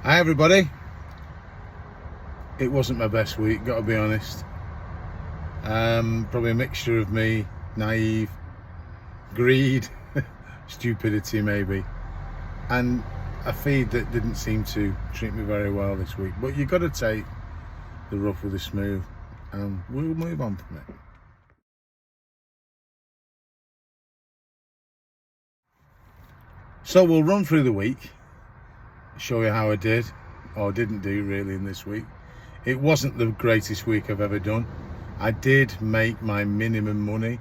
Hi everybody. It wasn't my best week, got to be honest. Probably a mixture of me, naive, greed, stupidity maybe, and a feed that didn't seem to treat me very well this week. But you got to take the rough with the smooth, and we'll move on from it. So we'll run through the week, show you how I did or didn't do really in this week. It wasn't the greatest week I've ever done. I did make my minimum money.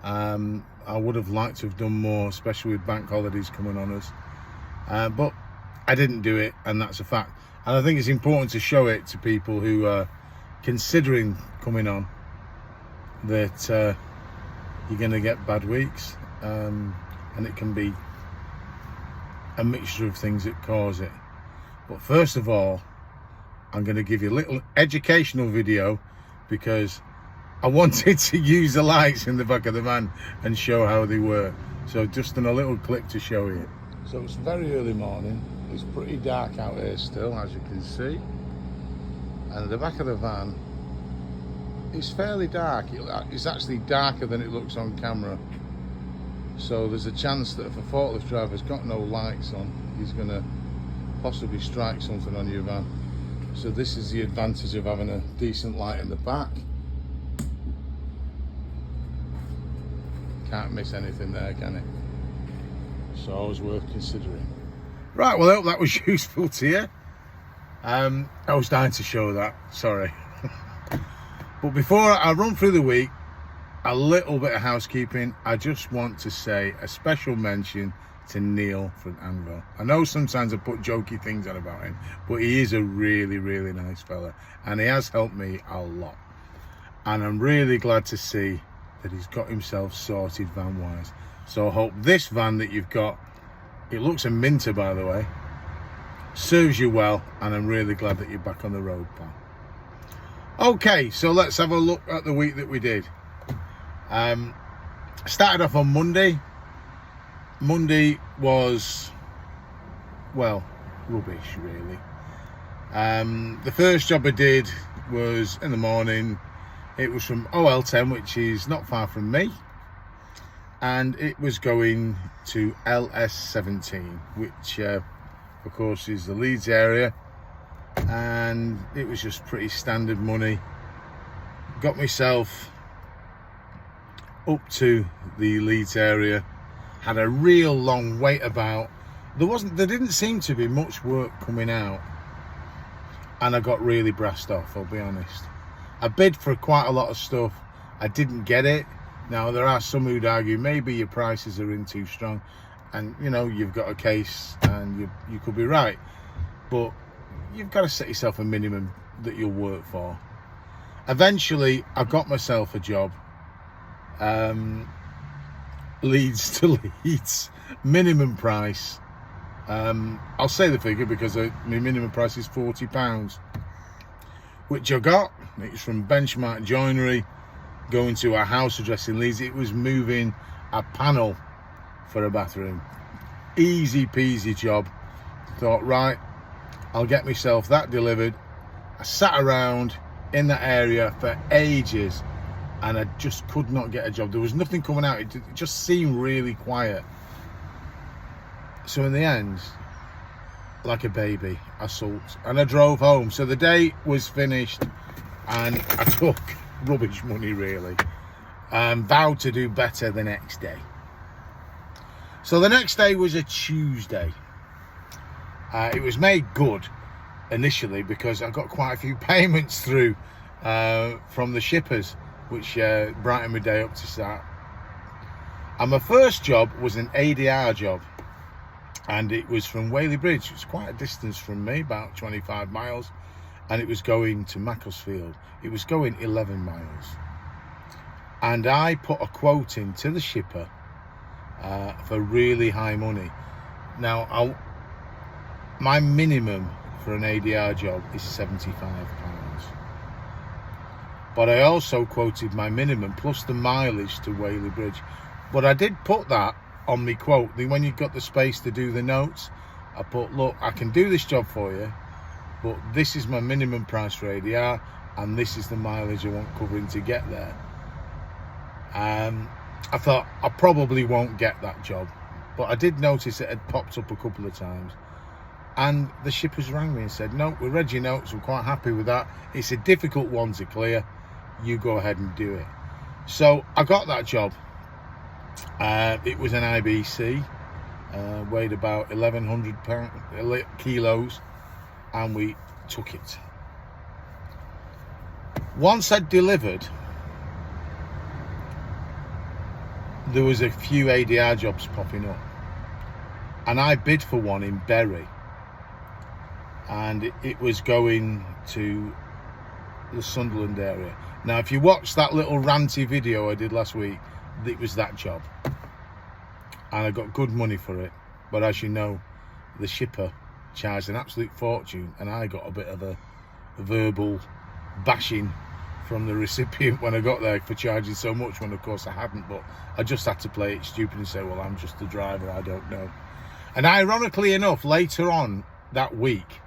I would have liked to have done more, especially with bank holidays coming on us. But I didn't do it, and that's a fact. And I think it's important to show it to people who are considering coming on that you're going to get bad weeks, and it can be a mixture of things that cause it. But first of all, I'm going to give you a little educational video because I wanted to use the lights in the back of the van and show how they work. So just done a little clip to show you. So it's very early morning. It's pretty dark out here still, as you can see. And at the back of the van, it's fairly dark. It's actually darker than it looks on camera. So there's a chance that if a forklift driver's got no lights on, he's going to possibly strike something on your van. So this is the advantage of having a decent light in the back. Can't miss anything there, can it? So always worth considering. Right, well I hope that was useful to you. I was dying to show that, sorry. But before I run through the week, a little bit of housekeeping. I just want to say a special mention to Neil from Anvil. I know sometimes I put jokey things on about him, but he is a really, really nice fella, and he has helped me a lot. And I'm really glad to see that he's got himself sorted van-wise. So I hope this van that you've got, it looks a minter by the way, serves you well, and I'm really glad that you're back on the road, pal. Okay, so let's have a look at the week that we did. Started off on Monday. Monday was, well, rubbish really. The first job I did was in the morning. It was from OL10, which is not far from me, and it was going to LS17, which of course is the Leeds area, and it was just pretty standard money. Got myself up to the Leeds area, had a real long wait about. There didn't seem to be much work coming out, and I got really brassed off, I'll be honest. I bid for quite a lot of stuff, I didn't get it. Now there are some who'd argue maybe your prices are in too strong, and you know, you've got a case and you could be right, but you've got to set yourself a minimum that you'll work for. Eventually I got myself a job, Leeds to Leeds, minimum price. I'll say the figure because my minimum price is £40, which I got. It's from Benchmark Joinery, going to our house address in Leeds. It was moving a panel for a bathroom. Easy peasy job. Thought, right, I'll get myself that delivered. I sat around in that area for ages, and I just could not get a job. There was nothing coming out. It just seemed really quiet. So in the end, like a baby, I sulked and I drove home. So the day was finished, and I took rubbish money really, vowed to do better the next day. So the next day was a Tuesday. It was made good initially because I got quite a few payments through from the shippers, which brightened my day up to start. And my first job was an ADR job, and it was from Whaley Bridge. It's quite a distance from me, about 25 miles, and it was going to Macclesfield. It was going 11 miles, and I put a quote in to the shipper for really high money. Now my minimum for an ADR job is £75, but I also quoted my minimum plus the mileage to Whaley Bridge. But I did put that on my quote. When you've got the space to do the notes, I put, look, I can do this job for you, but this is my minimum price for ADR, and this is the mileage I want covering to get there. I thought I probably won't get that job, but I did notice it had popped up a couple of times, and the shippers rang me and said, no, we read your notes, we're quite happy with that. It's a difficult one to clear, you go ahead and do it. So I got that job. It was an IBC, weighed about 1,100 kilos, and we took it. Once I'd delivered, there was a few ADR jobs popping up, and I bid for one in Bury, and it was going to the Sunderland area. Now, if you watch that little ranty video I did last week, it was that job, and I got good money for it. But as you know, the shipper charged an absolute fortune, and I got a bit of a verbal bashing from the recipient when I got there for charging so much, when of course I hadn't. But I just had to play it stupid and say, well, I'm just the driver, I don't know. And ironically enough, later on that week,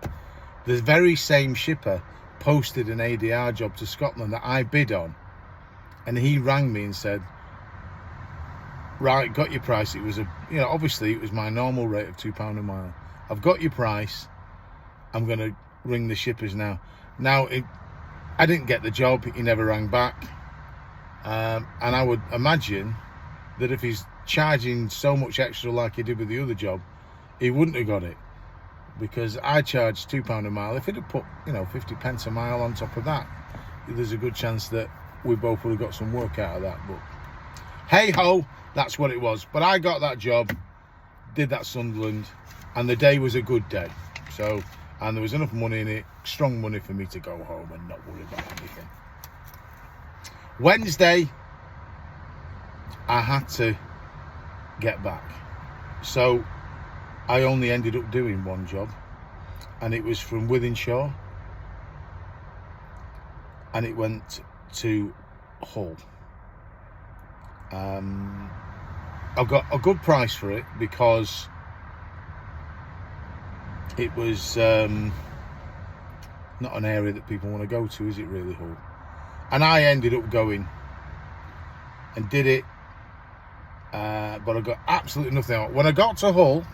the very same shipper posted an ADR job to Scotland that I bid on, and he rang me and said, right, got your price. It was obviously it was my normal rate of £2 a mile. I've got your price, I'm going to ring the shippers now. I didn't get the job, he never rang back, and I would imagine that if he's charging so much extra like he did with the other job, he wouldn't have got it, because I charged £2 a mile. If he'd have put 50 pence a mile on top of that, there's a good chance that we both would have got some work out of that. But hey ho, that's what it was. But I got that job, did that Sunderland, and the day was a good day. And there was enough money in it, strong money for me to go home and not worry about anything. Wednesday, I had to get back. So I only ended up doing one job, and it was from Wythenshawe, and it went to Hull. I got a good price for it because it was not an area that people want to go to, is it really, Hull? And I ended up going and did it, but I got absolutely nothing out. When I got to Hull,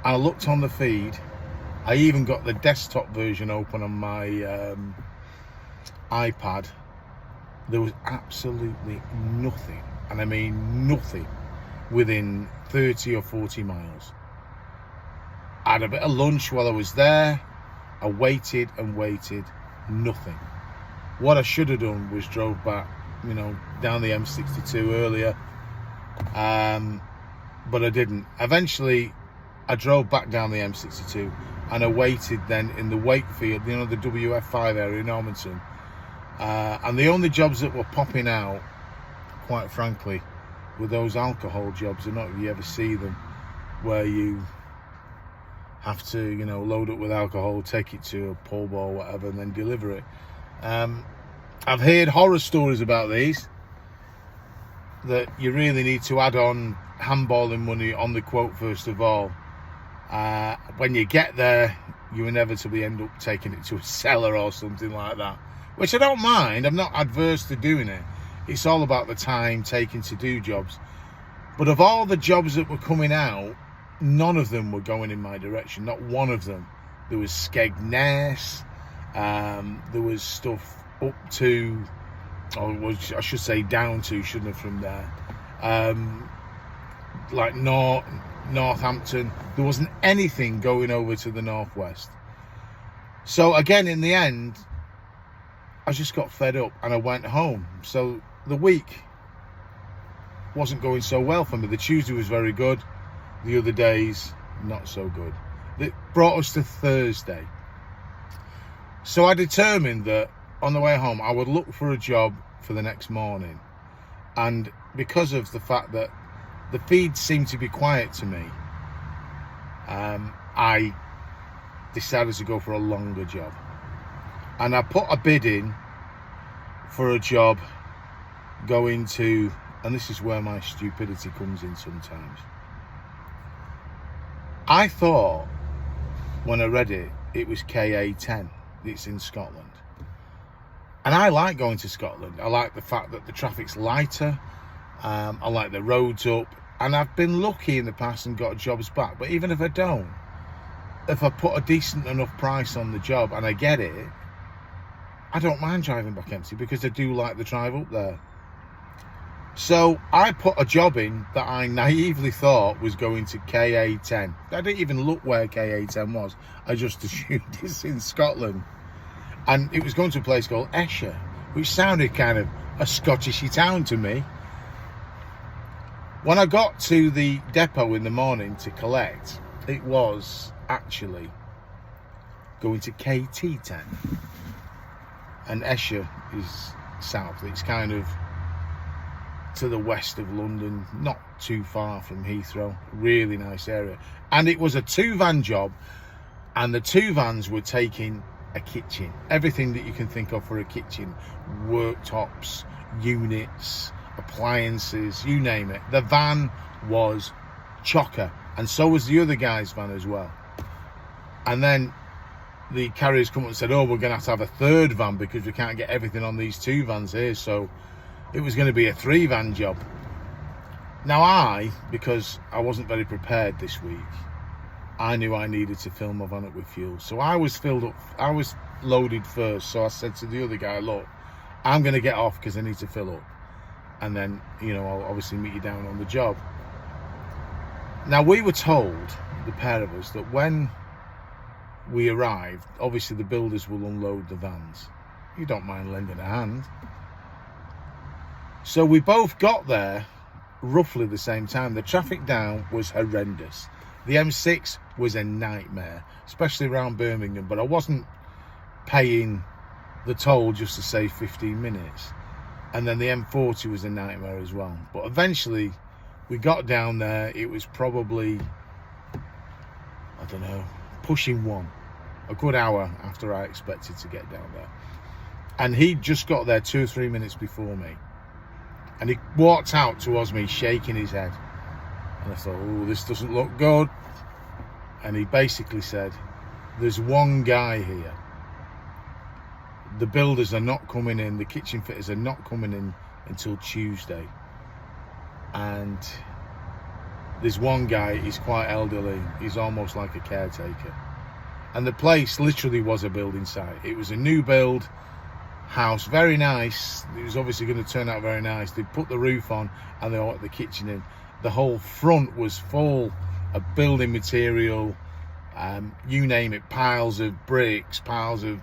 and I looked on the feed, I even got the desktop version open on my iPad. There was absolutely nothing, and I mean nothing, within 30 or 40 miles. I had a bit of lunch while I was there. I waited and waited, nothing. What I should have done was drove back, down the M62 earlier, but I didn't. Eventually, I drove back down the M62 and I waited then in the Wakefield, the WF5 area in Normanton. And the only jobs that were popping out, quite frankly, were those alcohol jobs. I don't know if you ever see them, where you have to, load up with alcohol, take it to a pub or whatever, and then deliver it. I've heard horror stories about these, that you really need to add on handballing money on the quote first of all. When you get there, you inevitably end up taking it to a cellar or something like that, which I don't mind. I'm not adverse to doing it. It's all about the time taken to do jobs. But of all the jobs that were coming out, none of them were going in my direction, not one of them. There was Skegness, there was stuff up to, or I should say down to, shouldn't have, from there, like Northampton. There wasn't anything going over to the northwest. So again, in the end, I just got fed up and I went home. So the week wasn't going so well for me. The Tuesday was very good, the other days not so good. It brought us to Thursday. So I determined that on the way home I would look for a job for the next morning, and because of the fact that the feed seemed to be quiet to me, I decided to go for a longer job, and I put a bid in for a job going to, and this is where my stupidity comes in sometimes, I thought when I read it, it was KA10. It's in Scotland. And I like going to Scotland. I like the fact that the traffic's lighter. I like the roads up. And I've been lucky in the past and got jobs back. But even if I don't, if I put a decent enough price on the job and I get it, I don't mind driving back empty because I do like the drive up there. So I put a job in that I naively thought was going to KA10. I didn't even look where KA10 was. I just assumed it's in Scotland. And it was going to a place called Esher, which sounded kind of a Scottishy town to me. When I got to the depot in the morning to collect, it was actually going to KT10. And Esher is south. It's kind of to the west of London, not too far from Heathrow. Really nice area. And it was a 2-van job, and the 2 vans were taking a kitchen, everything that you can think of for a kitchen, worktops, units, appliances, you name it. The van was chocker, and so was the other guy's van as well. And then the carriers come up and said, oh, we're going to have a 3rd van because we can't get everything on these 2 vans here. So it was going to be a 3-van job. Now because I wasn't very prepared this week, I knew I needed to fill my van up with fuel. So I was filled up, I was loaded first. So I said to the other guy, look, I'm going to get off because I need to fill up. And then, I'll obviously meet you down on the job. Now, we were told, the pair of us, that when we arrived, obviously the builders will unload the vans. You don't mind lending a hand. So we both got there roughly the same time. The traffic down was horrendous. The M6 was a nightmare, especially around Birmingham, but I wasn't paying the toll just to save 15 minutes. And then the M40 was a nightmare as well. But eventually we got down there. It was probably, I don't know, pushing 1, a good hour after I expected to get down there. And he just got there 2 or 3 minutes before me. And he walked out towards me shaking his head. And I thought, oh, this doesn't look good. And he basically said, there's one guy here. The builders are not coming in, the kitchen fitters are not coming in until Tuesday. And there's one guy, he's quite elderly, he's almost like a caretaker. And the place literally was a building site. It was a new build house, very nice. It was obviously going to turn out very nice. They put the roof on and they put the kitchen in. The whole front was full of building material, you name it, piles of bricks, piles of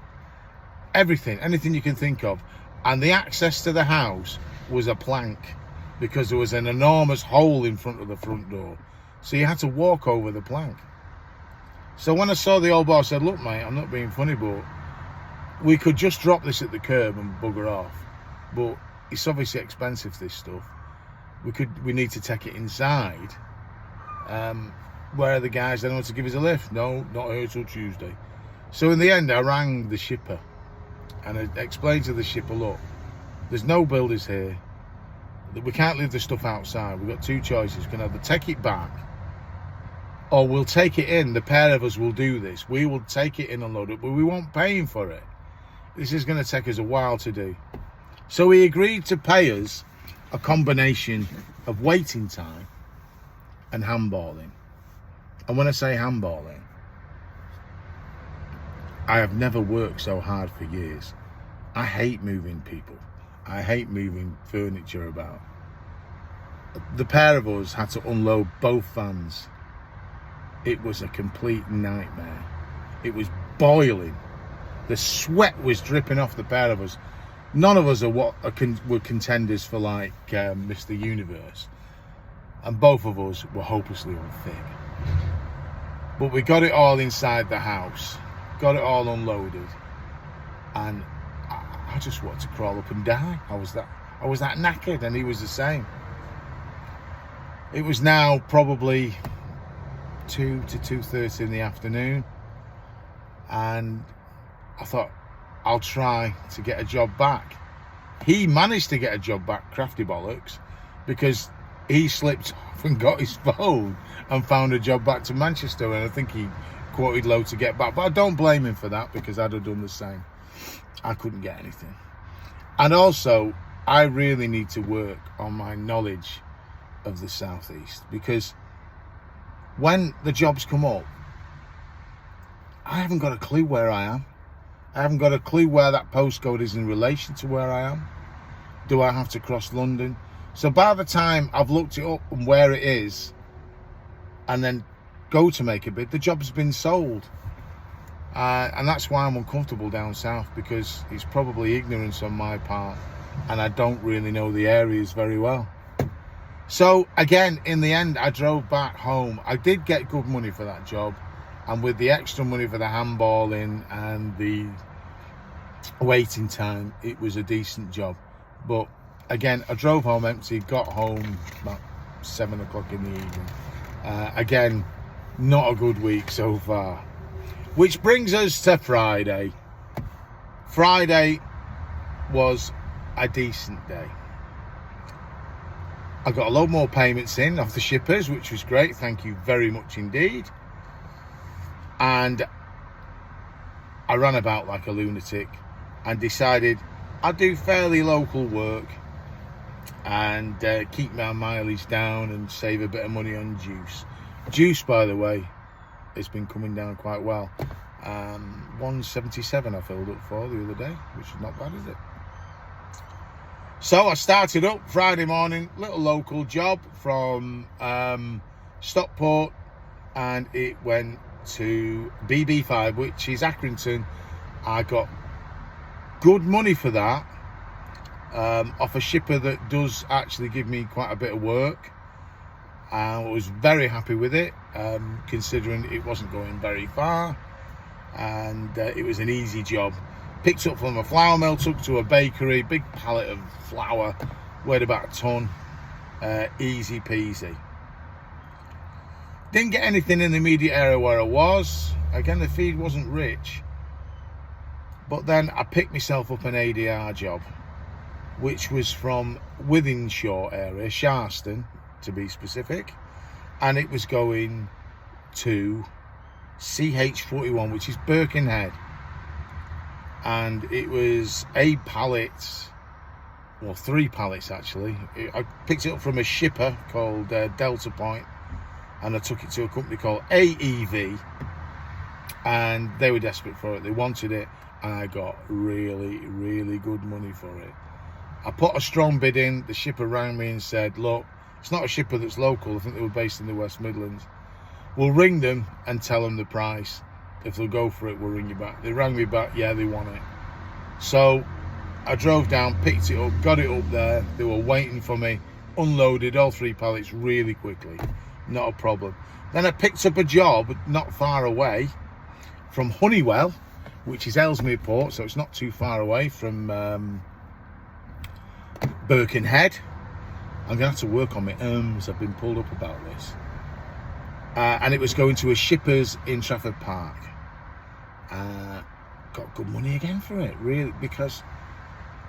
everything, anything you can think of. And the access to the house was a plank because there was an enormous hole in front of the front door. So you had to walk over the plank. So when I saw the old boy, I said, look, mate, I'm not being funny, but we could just drop this at the curb and bugger off. But it's obviously expensive, this stuff. We need to take it inside. Where are the guys that want to give us a lift? No, not here till Tuesday. So in the end, I rang the shipper and I explained to the shipper, look, there's no builders here. We can't leave the stuff outside. We've got 2 choices. We can either take it back or we'll take it in. The pair of us will do this. We will take it in and load it, but we won't pay him for it. This is going to take us a while to do. So he agreed to pay us a combination of waiting time and handballing. And when I say handballing, I have never worked so hard for years. I hate moving people. I hate moving furniture about. The pair of us had to unload both vans. It was a complete nightmare. It was boiling. The sweat was dripping off the pair of us. None of us were contenders for like Mr. Universe. And both of us were hopelessly unfit. But we got it all inside the house. Got it all unloaded. And I just wanted to crawl up and die. I was that knackered, and he was the same. It was now probably 2 to 2:30 in the afternoon. And I thought, I'll try to get a job back. He managed to get a job back, crafty bollocks, because he slipped off and got his phone and found a job back to Manchester, and I think he quoted low to get back, but I don't blame him for that, because I'd have done the same. I couldn't get anything. And also, I really need to work on my knowledge of the Southeast, because when the jobs come up, I haven't got a clue where I am. I haven't got a clue where that postcode is in relation to where I am. Do I have to cross London? So by the time I've looked it up and where it is, and then go to make a bid, the job's been sold. And that's why I'm uncomfortable down south, because it's probably ignorance on my part, and I don't really know the areas very well. So again, in the end, I drove back home. I did get good money for that job, and with the extra money for the handballing and the waiting time, it was a decent job. But again, I drove home empty, got home about 7 o'clock in the evening. Again, not a good week so far. Which brings us to Friday. Friday was a decent day. I got a load more payments in off the shippers, which was great. Thank you very much indeed. And I ran about like a lunatic and decided I'd do fairly local work and keep my mileage down and save a bit of money on juice. Juice, by the way, has been coming down quite well. 177 I filled up for the other day, which is not bad, is it? So I started up Friday morning, little local job from Stockport, and it went to BB5, which is Accrington. I got good money for that, off a shipper that does actually give me quite a bit of work. I was very happy with it, considering it wasn't going very far, and it was an easy job. Picked up from a flour mill, took to a bakery, big pallet of flour, weighed about a ton, easy peasy. Didn't get anything in the immediate area where I was. Again, the feed wasn't rich. But then I picked myself up an ADR job, which was from Withenshaw area, Sharston to be specific, and it was going to CH41, which is Birkenhead, and it was a pallet, well, 3 pallets actually. I picked it up from a shipper called Delta Point, and I took it to a company called AEV, and they were desperate for it. They wanted it, and I got really, really good money for it. I put a strong bid in. The shipper rang me and said, look, it's not a shipper that's local. I think they were based in the West Midlands. We'll ring them and tell them the price. If they'll go for it, we'll ring you back. They rang me back, yeah, they want it. So I drove down, picked it up, got it up there. They were waiting for me, unloaded all 3 pallets really quickly. Not a problem. Then I picked up a job not far away from Honeywell, which is Ellesmere Port, so it's not too far away from Birkenhead. I'm going to have to work on my ums. I've been pulled up about this. And it was going to a shipper's in Trafford Park. Got good money again for it, really, because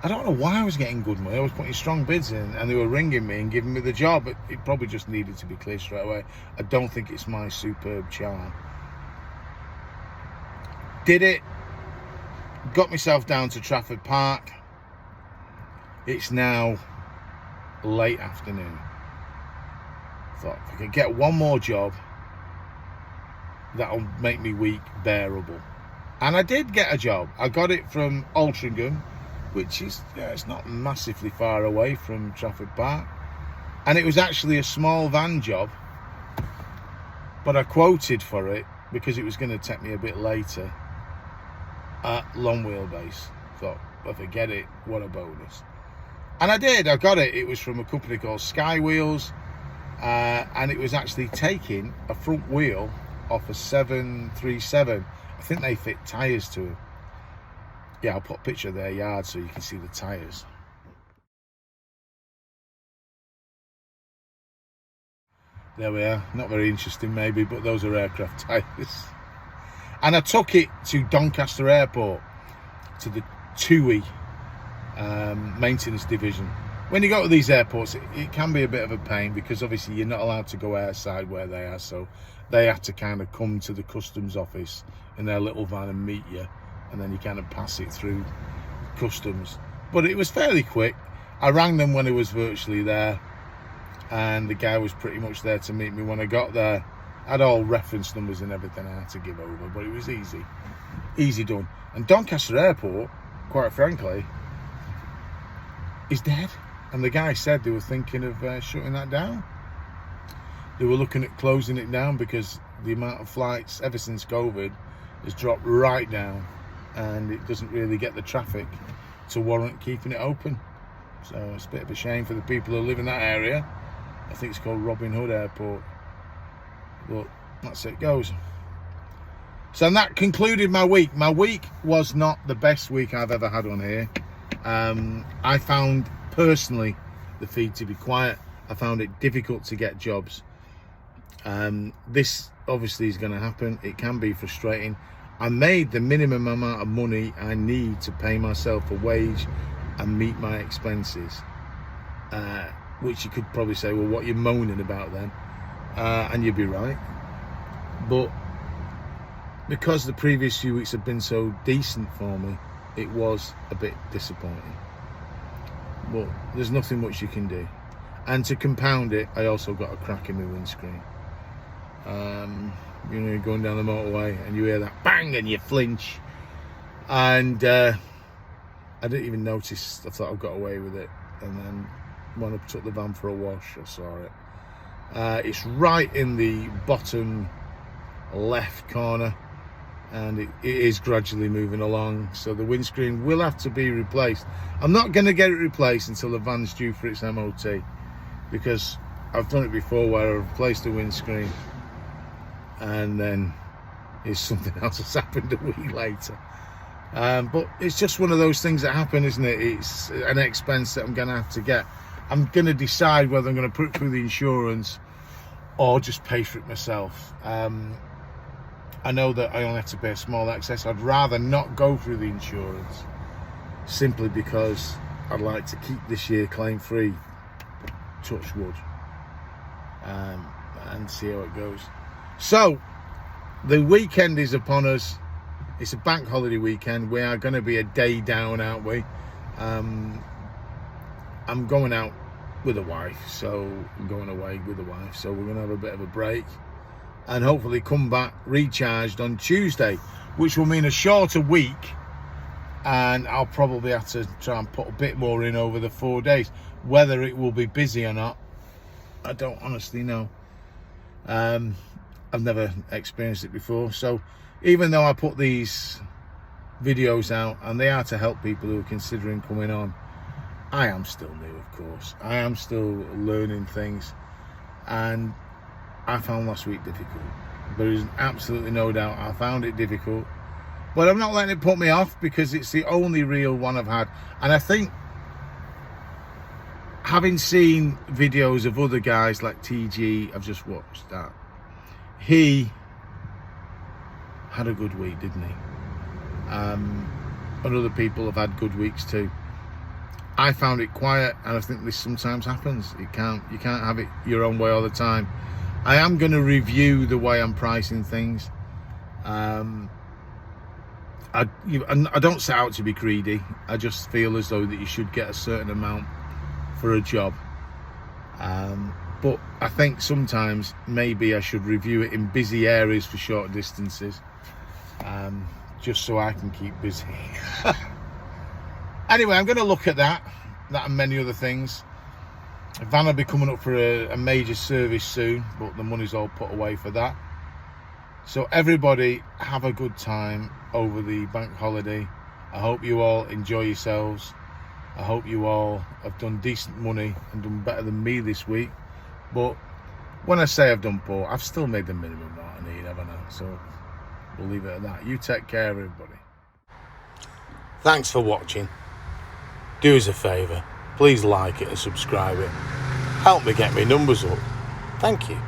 I don't know why I was getting good money. I was putting strong bids in, and they were ringing me and giving me the job. But it probably just needed to be cleared straight away. I don't think it's my superb charm. Did it. Got myself down to Trafford Park. It's now late afternoon. Thought if I could get one more job, that'll make me week bearable. And I did get a job. I got it from Altrincham, which is, it's not massively far away from Trafford Park. And it was actually a small van job, but I quoted for it because it was going to take me a bit later at long wheelbase. Thought, if I get it, what a bonus. And I did, I got it. It was from a company called Sky Wheels, and it was actually taking a front wheel off a 737. I think they fit tyres to it. Yeah, I'll put a picture of their yard so you can see the tyres. There we are. Not very interesting maybe, but those are aircraft tyres. And I took it to Doncaster Airport, to the TUI maintenance division. when you go to these airports, it can be a bit of a pain, because obviously you're not allowed to go outside where they are, so they have to kind of come to the customs office in their little van and meet you, and then you kind of pass it through customs. But it was fairly quick. I rang them when I was virtually there, and the guy was pretty much there to meet me when I got there. I had all reference numbers and everything I had to give over, but it was easy done. And Doncaster Airport, quite frankly, is dead. And the guy said they were thinking of shutting that down. They were looking at closing it down because the amount of flights ever since COVID has dropped right down, and it doesn't really get the traffic to warrant keeping it open. So it's a bit of a shame for the people who live in that area. I think it's called Robin Hood Airport, but that's it goes. So that concluded my week. My week was not the best week I've ever had on here. I found personally the feed to be quiet. I found it difficult to get jobs. This obviously is going to happen. It can be frustrating. I made the minimum amount of money I need to pay myself a wage and meet my expenses, which you could probably say, well, what are you moaning about then? And you'd be right. But because the previous few weeks have been so decent for me, it was a bit disappointing. But there's nothing much you can do. And to compound it, I also got a crack in my windscreen. You know, you're going down the motorway and you hear that bang and you flinch. And I didn't even notice. I thought I got away with it. And then when I took the van for a wash, I saw it. It's right in the bottom left corner, and it is gradually moving along, so the windscreen will have to be replaced. I'm not going to get it replaced until the van's due for its MOT, because I've done it before where I've replaced the windscreen and then something else has happened a week later. But it's just one of those things that happen, isn't it? It's an expense that I'm going to have to get. I'm going to decide whether I'm going to put it through the insurance or just pay for it myself. I know that I only have to pay a small excess. I'd rather not go through the insurance, simply because I'd like to keep this year claim free, touch wood, and see how it goes. So the weekend is upon us. It's a bank holiday weekend. We are going to be a day down, aren't we? I'm going out with a wife, so I'm going away with a wife, so we're going to have a bit of a break and hopefully come back recharged on Tuesday, which will mean a shorter week, and I'll probably have to try and put a bit more in over the 4 days. Whether it will be busy or not, I don't honestly know. I've never experienced it before, so even though I put these videos out and they are to help people who are considering coming on, I am still new, of course. I am still learning things, and I found last week difficult. There is absolutely no doubt I found it difficult, but I'm not letting it put me off, because it's the only real one I've had. And I think, having seen videos of other guys like TG, I've just watched that, he had a good week, didn't he? And other people have had good weeks too. I found it quiet, and I think this sometimes happens. You can't have it your own way all the time. I am going to review the way I'm pricing things. I don't set out to be greedy. I just feel as though that you should get a certain amount for a job. But I think sometimes maybe I should review it in busy areas for short distances, just so I can keep busy. Anyway, I'm going to look at that and many other things. The van will be coming up for a major service soon, but the money's all put away for that. So everybody have a good time over the bank holiday. I hope you all enjoy yourselves. I hope you all have done decent money and done better than me this week. But when I say I've done poor, I've still made the minimum amount I need, haven't I? So we'll leave it at that. You take care, everybody. Thanks for watching. Do us a favour, please like it and subscribe it. Help me get my numbers up. Thank you.